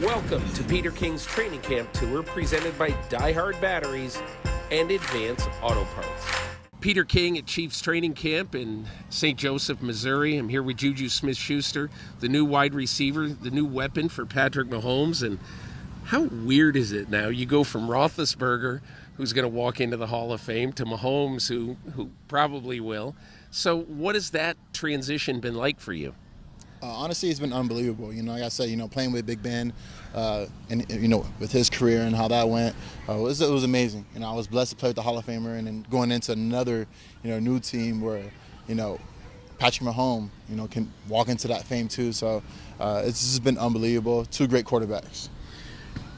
Welcome to Peter King's Training Camp Tour, presented by Die Hard Batteries and Advance Auto Parts. Peter King at Chiefs Training Camp in St. Joseph, Missouri. I'm here with JuJu Smith-Schuster, the new wide receiver, the new weapon for Patrick Mahomes. And how weird is it now? You go from Roethlisberger, who's going to walk into the Hall of Fame, to Mahomes, who probably will. So what has that transition been like for you? Honestly, it's been unbelievable. Like I said, playing with Big Ben, and with his career and how that went, it was amazing. I was blessed to play with the Hall of Famer, and then going into another, new team where, Patrick Mahomes, can walk into that fame too. So it's just been unbelievable. Two great quarterbacks.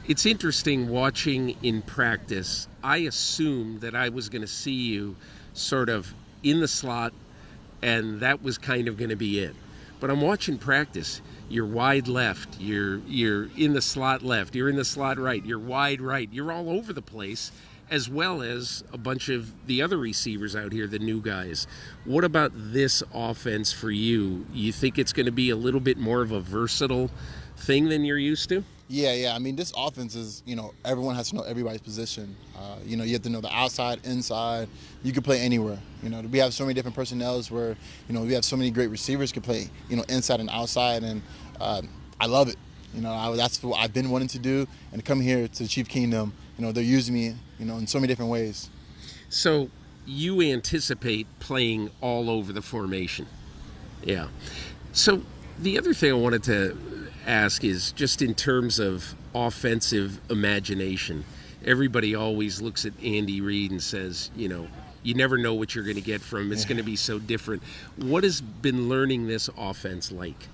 It's interesting watching in practice. I assumed that I was going to see you sort of in the slot, and that was kind of going to be it. But I'm watching practice. You're wide left. You're in the slot left. You're in the slot right. You're wide right. You're all over the place, as well as a bunch of the other receivers out here, the new guys. What about this offense for you? You think it's going to be a little bit more of a versatile thing than you're used to? Yeah. I mean, this offense is, everyone has to know everybody's position. You have to know the outside, inside. You can play anywhere. We have so many different personnels where, we have so many great receivers can play, inside and outside. And I love it. That's what I've been wanting to do. And to come here to Chief Kingdom, they're using me, in so many different ways. So you anticipate playing all over the formation. Yeah. So the other thing I wanted to ask is just in terms of offensive imagination. Everybody always looks at Andy Reid and says, you never know what you're going to get from him. It's going to be so different. What has been learning this offense like?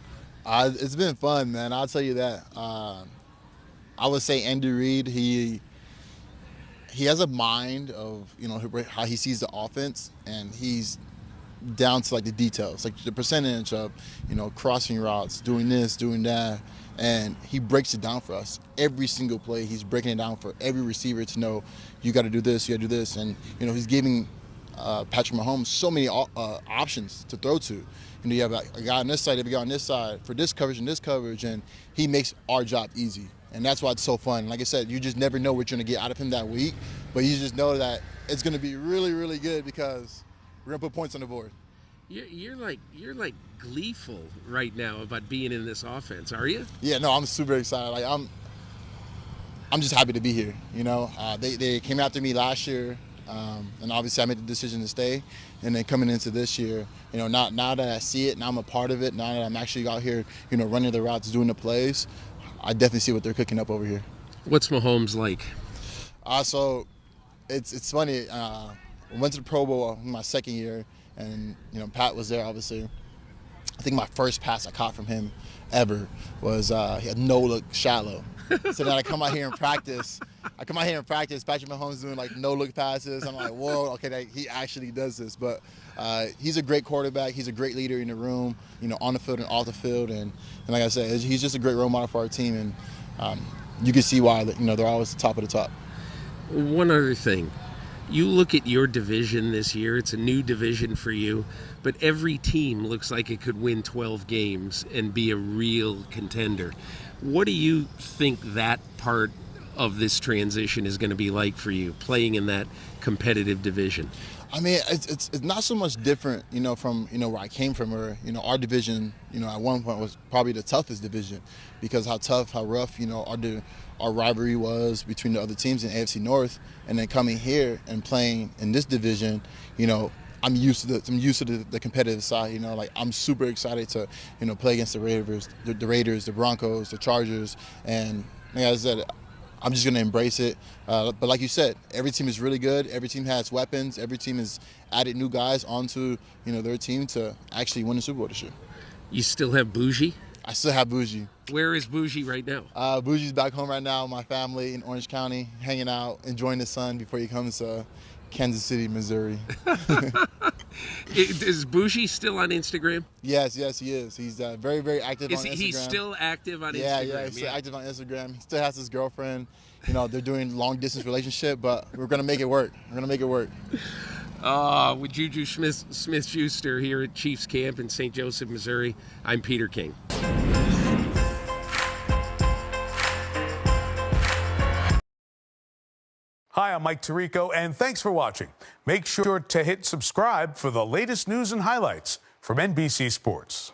It's been fun, man. I'll tell you that. I would say Andy Reid, he has a mind of, how he sees the offense, and he's down to like the details, like the percentage of, crossing routes, doing this, doing that, and he breaks it down for us. Every single play, he's breaking it down for every receiver to know, you got to do this, you got to do this, and he's giving Patrick Mahomes so many options to throw to. You have a guy on this side, a guy on this side for this coverage and this coverage, and he makes our job easy, and that's why it's so fun. Like I said, you just never know what you're gonna get out of him that week, but you just know that it's gonna be really, really good because we're gonna put points on the board. You're like gleeful right now about being in this offense, are you? Yeah, no, I'm super excited. Like I'm just happy to be here. They came after me last year, and obviously I made the decision to stay. And then coming into this year, now that I see it, now I'm a part of it. Now that I'm actually out here, running the routes, doing the plays, I definitely see what they're cooking up over here. What's Mahomes like? So it's funny. I went to the Pro Bowl in my second year. And, Pat was there, obviously. I think my first pass I caught from him ever was he had no-look shallow. So then I come out here and practice. Patrick Mahomes doing, like, no-look passes. I'm like, whoa, okay, he actually does this. But he's a great quarterback. He's a great leader in the room, on the field and off the field. And like I said, he's just a great role model for our team. And you can see why, they're always the top of the top. One other thing. You look at your division this year, it's a new division for you, but every team looks like it could win 12 games and be a real contender. What do you think that part of this transition is going to be like for you, playing in that competitive division? I mean, it's not so much different, from, where I came from, or, our division, at one point was probably the toughest division because how tough, how rough, our rivalry was between the other teams in AFC North, and then coming here and playing in this division, I'm used to the competitive side. Like I'm super excited to, play against the Raiders, the Broncos, the Chargers, and like I said, I'm just going to embrace it. But like you said, every team is really good. Every team has weapons. Every team has added new guys onto, their team to actually win the Super Bowl this year. You still have Bougie? I still have Bougie. Where is Bougie right now? Bougie's back home right now with my family in Orange County, hanging out, enjoying the sun before he comes to Kansas City, Missouri. Is Bougie still on Instagram? Yes, he is. He's very, very active on Instagram. He's still active on Instagram? Yeah, he's still active on Instagram. He still has his girlfriend. They're doing long-distance relationship, but we're going to make it work. With JuJu Smith-Schuster here at Chiefs Camp in St. Joseph, Missouri, I'm Peter King. Hi, I'm Mike Tirico, and thanks for watching. Make sure to hit subscribe for the latest news and highlights from NBC Sports.